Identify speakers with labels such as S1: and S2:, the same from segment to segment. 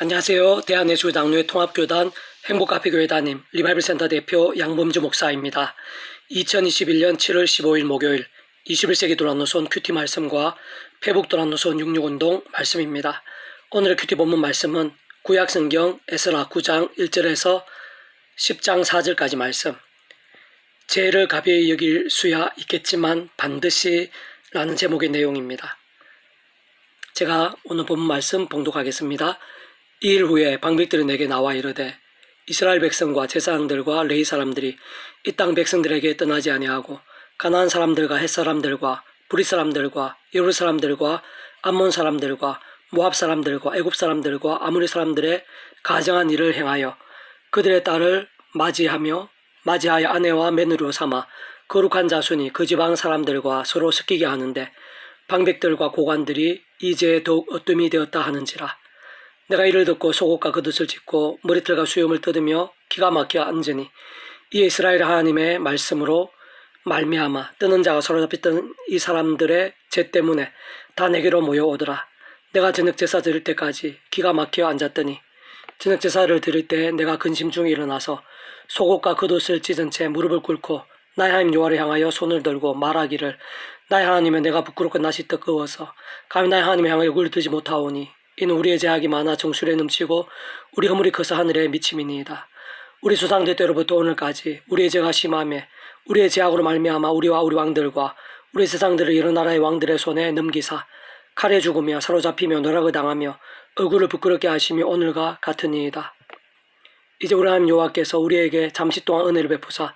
S1: 안녕하세요. 대한예수장로회 통합교단 행복카페교회 담임 리바이벌센터 대표 양범주 목사입니다. 2021년 7월 15일 목요일 21세기 도란노선 큐티 말씀과 페북 도란노선 66운동 말씀입니다. 오늘의 큐티 본문 말씀은 구약성경 에스라 9장 1절에서 10장 4절까지 말씀. 죄를 가벼이 여길 수야 있겠지만 반드시 라는 제목의 내용입니다. 제가 오늘 본문 말씀 봉독하겠습니다. 2일 후에 방백들이 내게 나와 이르되 이스라엘 백성과 제사장들과 레위 사람들이 이 땅 백성들에게 떠나지 아니하고 가나안 사람들과 헷 사람들과 브릿 사람들과 여루 사람들과 암몬 사람들과 모압 사람들과 애굽 사람들과 아모리 사람들의 가정한 일을 행하여 그들의 딸을 맞이하여 아내와 며느리로 삼아 거룩한 자손이 그 지방 사람들과 서로 섞이게 하는데 방백들과 고관들이 이 죄에 더욱 어뜸이 되었다 하는지라. 내가 이를 듣고 속옷과 겉옷을 찢고 머리털과 수염을 뜯으며 기가 막혀 앉으니 이 이스라엘 하나님의 말씀으로 말미암아 뜨는 자가 사로잡혔던 이 사람들의 죄 때문에 다 내게로 모여오더라. 내가 저녁 제사 드릴 때까지 기가 막혀 앉았더니 저녁 제사를 드릴 때 내가 근심 중에 일어나서 속옷과 겉옷을 찢은 채 무릎을 꿇고 나의 하나님 여호와를 향하여 손을 들고 말하기를 나의 하나님여 내가 부끄럽고 낯이 뜨거워서 감히 나의 하나님을 향하여 얼굴을 들지 못하오니 이는 우리의 죄악이 많아 정수리에 넘치고 우리 허물이 커서 하늘에 미침이니이다. 우리 조상들 때로부터 오늘까지 우리의 죄가 심하며 우리의 죄악으로 말미암아 우리와 우리 왕들과 우리 세상들을 여러 나라의 왕들의 손에 넘기사 칼에 죽으며 사로잡히며 노락을 당하며 얼굴을 부끄럽게 하시며 오늘과 같으니이다. 이제 우리 하나님 여호와께서 우리에게 잠시 동안 은혜를 베푸사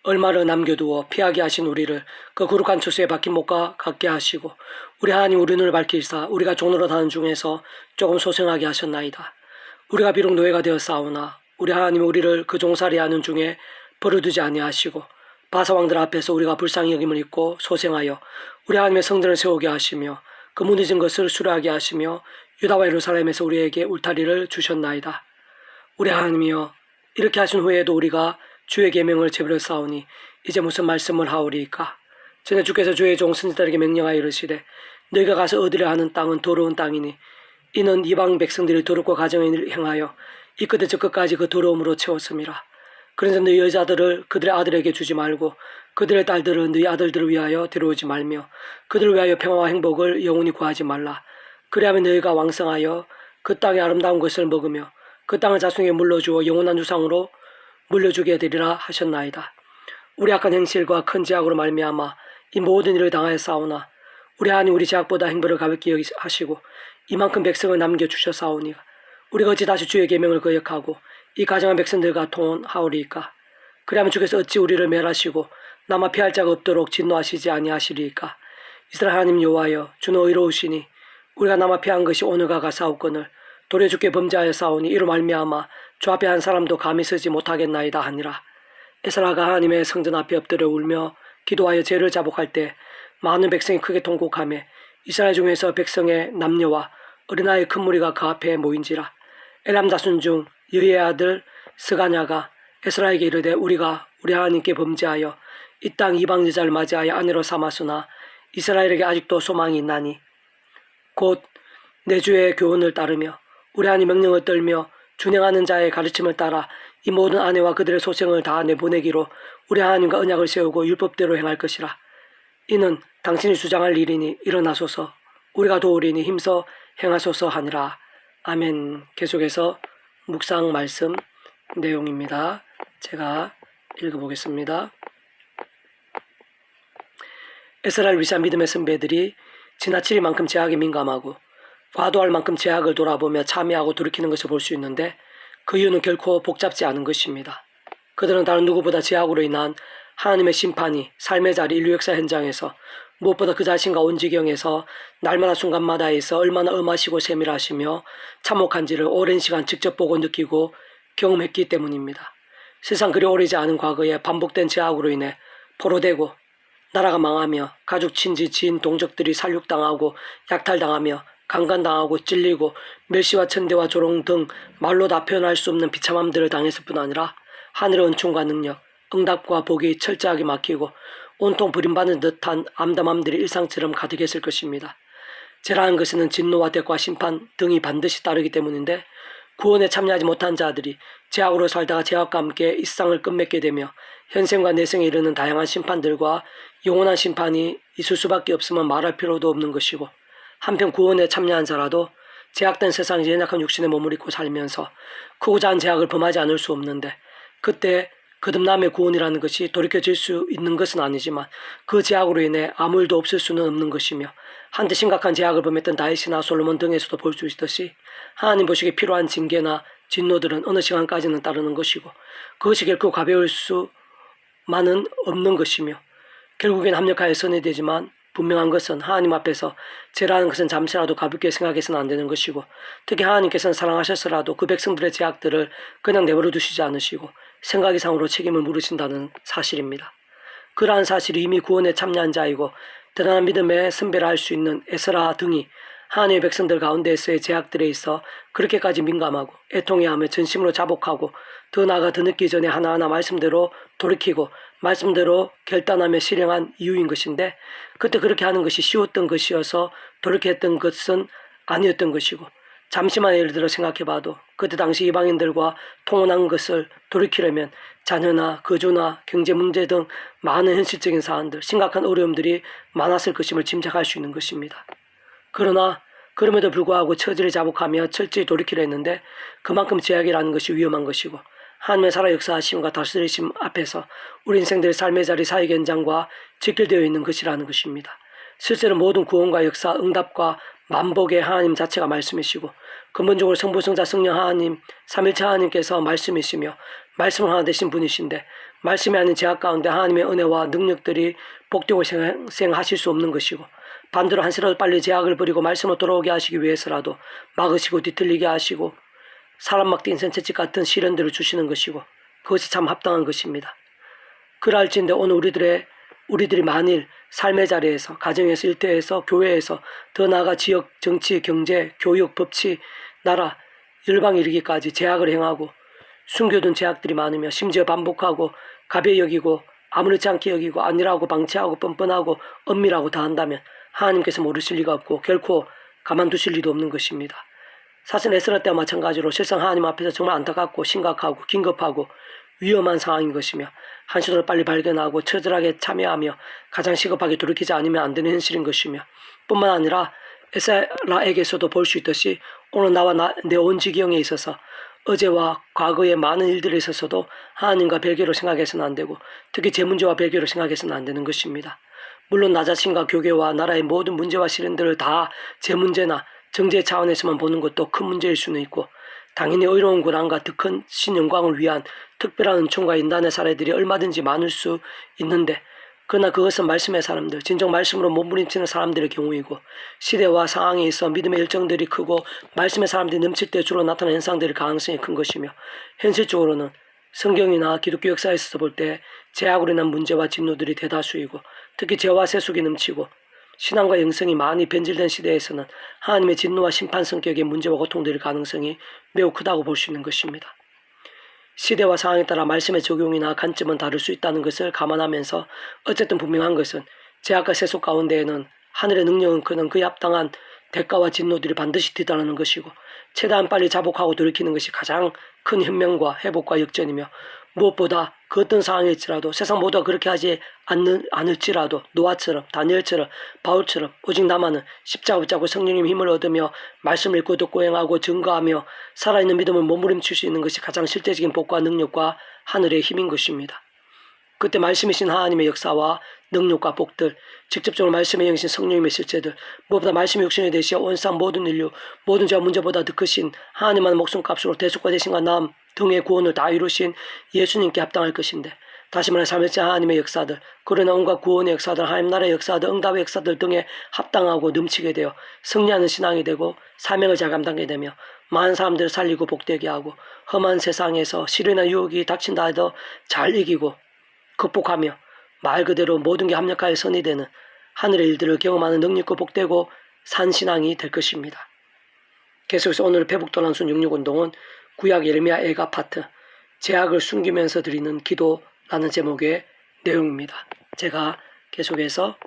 S1: 얼마를 남겨두어 피하게 하신 우리를 그 거룩한 처소에 박힌 못과 같게 하시고 우리 하나님 우리 눈을 밝힐사 우리가 종로로 다는 중에서 조금 소생하게 하셨나이다. 우리가 비록 노예가 되었사오나 우리 하나님 우리를 그 종살이하는 중에 버려두지 아니하시고 바사왕들 앞에서 우리가 불쌍히 여김을 입고 소생하여 우리 하나님의 성전을 세우게 하시며 그 무너진 것을 수리하게 하시며 유다와 예루살렘에서 우리에게 울타리를 주셨나이다. 우리 하나님이여 이렇게 하신 후에도 우리가 주의 계명을 저버렸사오니 이제 무슨 말씀을 하오리이까. 전에 주께서 주의 종 선지자들에게 명령하여 이르시되 너희가 가서 얻으려 하는 땅은 더러운 땅이니 이는 이방 백성들이 더럽고 가정을 행하여 이 끝에 저 끝까지 그 더러움으로 채웠음이라. 그래서 너희 여자들을 그들의 아들에게 주지 말고 그들의 딸들을 너희 아들들을 위하여 데려오지 말며 그들을 위하여 평화와 행복을 영원히 구하지 말라. 그리하면 너희가 왕성하여 그 땅의 아름다운 것을 먹으며 그 땅을 자손에게 물려주어 영원한 유상으로 물려주게 되리라 하셨나이다. 우리 악한 행실과 큰 죄악으로 말미암아 이 모든 일을 당하였사오나 우리 하나님 우리 죄악보다 행벌을 가볍게 하시고 이만큼 백성을 남겨주셨사오니 우리가 어찌 다시 주의 계명을 거역하고 이 가정한 백성들과 통하오리이까. 그리하면 주께서 어찌 우리를 멸하시고 남아 피할 자가 없도록 진노하시지 아니하시리이까. 이스라엘 하나님 여호와여 주는 의로우시니 우리가 남아 피한 것이 오늘과 같사옵거늘 도리어 주께 범죄하여 싸우니 이로 말미암아 주 앞에 한 사람도 감히 서지 못하겠나이다 하니라. 에스라가 하나님의 성전 앞에 엎드려 울며 기도하여 죄를 자복할 때 많은 백성이 크게 통곡하며 이스라엘 중에서 백성의 남녀와 어린아이의 큰 무리가 그 앞에 모인지라. 엘람 자손 중 여의 아들 스가냐가 에스라에게 이르되 우리가 우리 하나님께 범죄하여 이 땅 이방 여자를 맞이하여 아내로 삼았으나 이스라엘에게 아직도 소망이 있나니 곧 내 주의 교훈을 따르며 우리 하나님 명령을 떨며 준행하는 자의 가르침을 따라 이 모든 아내와 그들의 소생을 다 내보내기로 우리 하나님과 언약을 세우고 율법대로 행할 것이라. 이는 당신이 주장할 일이니 일어나소서 우리가 도우리니 힘써 행하소서 하니라. 아멘. 계속해서 묵상 말씀 내용입니다. 제가 읽어보겠습니다. 에스라를 위시한 믿음의 선배들이 지나치리만큼 죄악에 민감하고 과도할 만큼 죄악을 돌아보며 참여하고 돌이키는 것을 볼 수 있는데 그 이유는 결코 복잡지 않은 것입니다. 그들은 다른 누구보다 죄악으로 인한 하나님의 심판이 삶의 자리 인류 역사 현장에서 무엇보다 그 자신과 온 지경에서 날마다 순간마다에서 얼마나 엄하시고 세밀하시며 참혹한지를 오랜 시간 직접 보고 느끼고 경험했기 때문입니다. 세상 그리 오래지 않은 과거에 반복된 죄악으로 인해 포로되고 나라가 망하며 가족, 친지, 지인, 동족들이 살육당하고 약탈당하며 강간당하고 찔리고 멸시와 천대와 조롱 등 말로 다 표현할 수 없는 비참함들을 당했을 뿐 아니라 하늘의 은총과 능력, 응답과 복이 철저하게 막히고 온통 버림받는 듯한 암담함들이 일상처럼 가득했을 것입니다. 죄라는 것은 진노와 대과 심판 등이 반드시 따르기 때문인데 구원에 참여하지 못한 자들이 죄악으로 살다가 죄악과 함께 이 세상을 끝맺게 되며 현생과 내생에 이르는 다양한 심판들과 영원한 심판이 있을 수밖에 없으면 말할 필요도 없는 것이고, 한편 구원에 참여한 자라도 죄악된 세상에 연약한 육신에 몸을 입고 살면서 크고 작은 죄악을 범하지 않을 수 없는데, 그때 거듭남의 구원이라는 것이 돌이켜질 수 있는 것은 아니지만 그 죄악으로 인해 아무 일도 없을 수는 없는 것이며, 한때 심각한 죄악을 범했던 다윗이나 솔로몬 등에서도 볼 수 있듯이 하나님 보시기에 필요한 징계나 진노들은 어느 시간까지는 따르는 것이고, 그것이 결코 가벼울 수만은 없는 것이며, 결국엔 합력하여 선이 되지만 분명한 것은 하나님 앞에서 죄라는 것은 잠시라도 가볍게 생각해서는 안 되는 것이고, 특히 하나님께서는 사랑하셔서라도 그 백성들의 죄악들을 그냥 내버려 두시지 않으시고 생각 이상으로 책임을 물으신다는 사실입니다. 그러한 사실이 이미 구원에 참여한 자이고 대단한 믿음의 선배라 할 수 있는 에스라 등이 하나님의 백성들 가운데에서의 죄악들에 있어 그렇게까지 민감하고 애통해하며 전심으로 자복하고 더 나아가 더 늦기 전에 하나하나 말씀대로 돌이키고 말씀대로 결단하며 실행한 이유인 것인데, 그때 그렇게 하는 것이 쉬웠던 것이어서 돌이켰던 것은 아니었던 것이고, 잠시만 예를 들어 생각해봐도 그때 당시 이방인들과 통혼한 것을 돌이키려면 자녀나 거주나 경제 문제 등 많은 현실적인 사안들, 심각한 어려움들이 많았을 것임을 짐작할 수 있는 것입니다. 그러나 그럼에도 불구하고 처지를 자복하며 철저히 돌이키려 했는데 그만큼 죄악이라는 것이 위험한 것이고, 하나님의 살아 역사하심과 다스리심 앞에서 우리 인생들의 삶의 자리 사역 현장과 직결되어 있는 것이라는 것입니다. 실제로 모든 구원과 역사, 응답과 만복의 하나님 자체가 말씀이시고, 근본적으로 성부, 성자, 성령 하나님, 삼일체 하나님께서 말씀이시며 말씀을 하나 되신 분이신데, 말씀이 아닌 죄악 가운데 하나님의 은혜와 능력들이 복되고 생하실 수 없는 것이고, 반대로 한시라도 빨리 죄악을 버리고 말씀으로 돌아오게 하시기 위해서라도 막으시고 뒤틀리게 하시고 사람 막대 인생 채찍 같은 시련들을 주시는 것이고, 그것이 참 합당한 것입니다. 그럴진데 오늘 우리들이 만일 삶의 자리에서, 가정에서, 일터에서, 교회에서, 더 나아가 지역, 정치, 경제, 교육, 법치, 나라, 열방에 이르기까지 죄악을 행하고 숨겨둔 죄악들이 많으며 심지어 반복하고 가벼이 여기고 아무렇지 않게 여기고 아니라고 방치하고 뻔뻔하고 엄밀하고 다 한다면 하나님께서 모르실 리가 없고 결코 가만두실 리도 없는 것입니다. 사실 에스라 때와 마찬가지로 실상 하나님 앞에서 정말 안타깝고 심각하고 긴급하고 위험한 상황인 것이며, 한시도를 빨리 발견하고 처절하게 참여하며 가장 시급하게 돌이키지 않으면 안 되는 현실인 것이며, 뿐만 아니라 에스라에게서도 볼 수 있듯이 오늘 나와 내 온 지경에 있어서 어제와 과거의 많은 일들에 있어서도 하나님과 별개로 생각해서는 안 되고 특히 제 문제와 별개로 생각해서는 안 되는 것입니다. 물론 나 자신과 교계와 나라의 모든 문제와 시련들을 다 제 문제나 정제 차원에서만 보는 것도 큰 문제일 수는 있고, 당연히 의로운 고난과 더 큰 신영광을 위한 특별한 은총과 인단의 사례들이 얼마든지 많을 수 있는데, 그러나 그것은 말씀의 사람들, 진정 말씀으로 몸부림치는 사람들의 경우이고, 시대와 상황에 있어 믿음의 열정들이 크고 말씀의 사람들이 넘칠 때 주로 나타나는 현상들의 가능성이 큰 것이며, 현실적으로는 성경이나 기독교 역사에서 볼 때 죄악으로 인한 문제와 진노들이 대다수이고, 특히 죄와 세속이 넘치고 신앙과 영성이 많이 변질된 시대에서는 하나님의 진노와 심판 성격의 문제와 고통들의 가능성이 매우 크다고 볼 수 있는 것입니다. 시대와 상황에 따라 말씀의 적용이나 관점은 다를 수 있다는 것을 감안하면서 어쨌든 분명한 것은 죄악과 세속 가운데에는 하늘의 능력은 크는 그에 합당한 대가와 진노들이 반드시 뒤따르는 것이고, 최대한 빨리 자복하고 돌이키는 것이 가장 큰 현명과 회복과 역전이며, 무엇보다 그 어떤 상황일지라도 세상 모두가 그렇게 하지 않을지라도 노아처럼, 다니엘처럼, 바울처럼 오직 나만은 십자가 붙잡고 성령님의 힘을 얻으며 말씀을 읽고 듣고 행하고 증거하며 살아있는 믿음을 몸부림칠 수 있는 것이 가장 실제적인 복과 능력과 하늘의 힘인 것입니다. 그때 말씀이신 하나님의 역사와 능력과 복들, 직접적으로 말씀에 영이신 성령님의 실제들, 무엇보다 말씀의 육신이 되시어 온상 모든 인류, 모든 죄와 문제보다 더 크신 하나님만의 목숨값으로 대속과 대신과 남 등의 구원을 다 이루신 예수님께 합당할 것인데, 다시 말해 삼일째 하나님의 역사들, 그러나 온갖 구원의 역사들, 하나님 나라의 역사들, 응답의 역사들 등에 합당하고 넘치게 되어 승리하는 신앙이 되고 사명을 잘 감당하게 되며 많은 사람들을 살리고 복되게 하고 험한 세상에서 시련이나 유혹이 닥친다 해도 잘 이기고 극복하며 말 그대로 모든 게 합력하여 선이 되는 하늘의 일들을 경험하는 능력과 복되고 산 신앙이 될 것입니다. 계속해서 오늘 회복도난순 66운동은 구약 예레미야 애가 파트 죄악을 숨기면서 드리는 기도라는 제목의 내용입니다. 제가 계속해서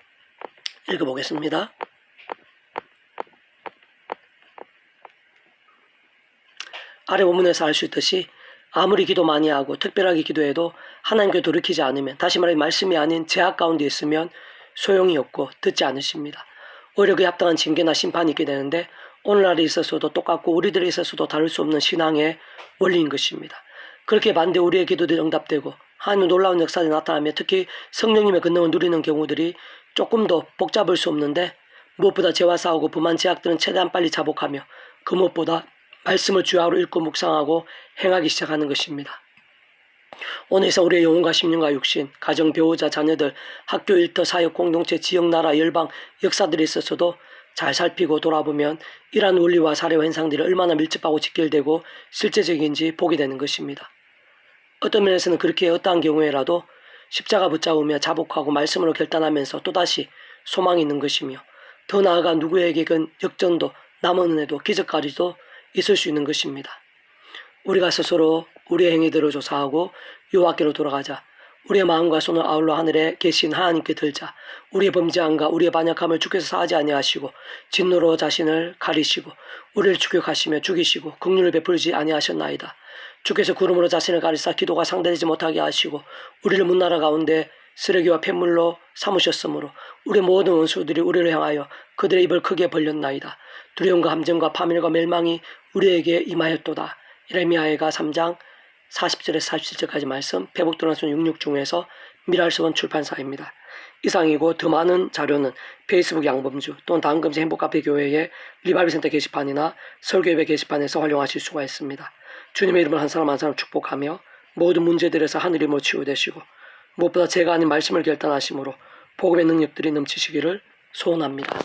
S1: 읽어보겠습니다. 아래 본문에서 알 수 있듯이 아무리 기도 많이 하고 특별하게 기도해도 하나님께 돌이키지 않으면, 다시 말해 말씀이 아닌 제약 가운데 있으면 소용이 없고 듣지 않으십니다. 오히려 그에 합당한 징계나 심판이 있게 되는데, 오늘날에 있어서도 똑같고 우리들에 있어서도 다를 수 없는 신앙의 원리인 것입니다. 그렇게 반대 우리의 기도들이 응답되고 하나님의 놀라운 역사들이 나타나며, 특히 성령님의 권능을 누리는 경우들이 조금 더 복잡할 수 없는데, 무엇보다 죄와 싸우고 범한 제약들은 최대한 빨리 자복하며 그 무엇보다 말씀을 주야로 읽고 묵상하고 행하기 시작하는 것입니다. 오늘 이상 우리의 영혼과 심령과 육신, 가정, 배우자, 자녀들, 학교, 일터, 사역, 공동체, 지역, 나라, 열방, 역사들이 있어서도 잘 살피고 돌아보면 이러한 원리와 사례와 현상들이 얼마나 밀접하고 직결되고 실제적인지 보게 되는 것입니다. 어떤 면에서는 그렇게 어떠한 경우에라도 십자가 붙잡으며 자복하고 말씀으로 결단하면서 또다시 소망이 있는 것이며, 더 나아가 누구에게건 역전도, 남은 은혜도, 기적까지도 있을 수 있는 것입니다. 우리가 스스로 우리의 행위들을 조사하고 여호와께로 돌아가자. 우리의 마음과 손을 아울러 하늘에 계신 하나님께 들자. 우리의 범죄함과 우리의 반역함을 주께서 사하지 아니하시고 진노로 자신을 가리시고 우리를 추격하시며 죽이시고 긍휼을 베풀지 아니하셨나이다. 주께서 구름으로 자신을 가리사 기도가 상대되지 못하게 하시고 우리를 문나라 가운데 쓰레기와 폐물로 삼으셨으므로 우리의 모든 원수들이 우리를 향하여 그들의 입을 크게 벌렸나이다. 두려움과 함정과 파멸과 멸망이 우리에게 임하였도다. 예레미야가 3장 40절에서 47절까지 말씀, 페북도나손 66 중에서 미랄서원 출판사입니다. 이상이고 더 많은 자료는 페이스북 양범주 또는 다음금지 행복카페교회의 리바이벌센터 게시판이나 설교예배 게시판에서 활용하실 수가 있습니다. 주님의 이름을 한 사람 한 사람 축복하며 모든 문제들에서 하늘이모 치유되시고 무엇보다 제가 아닌 말씀을 결단하심으로 복음의 능력들이 넘치시기를 소원합니다.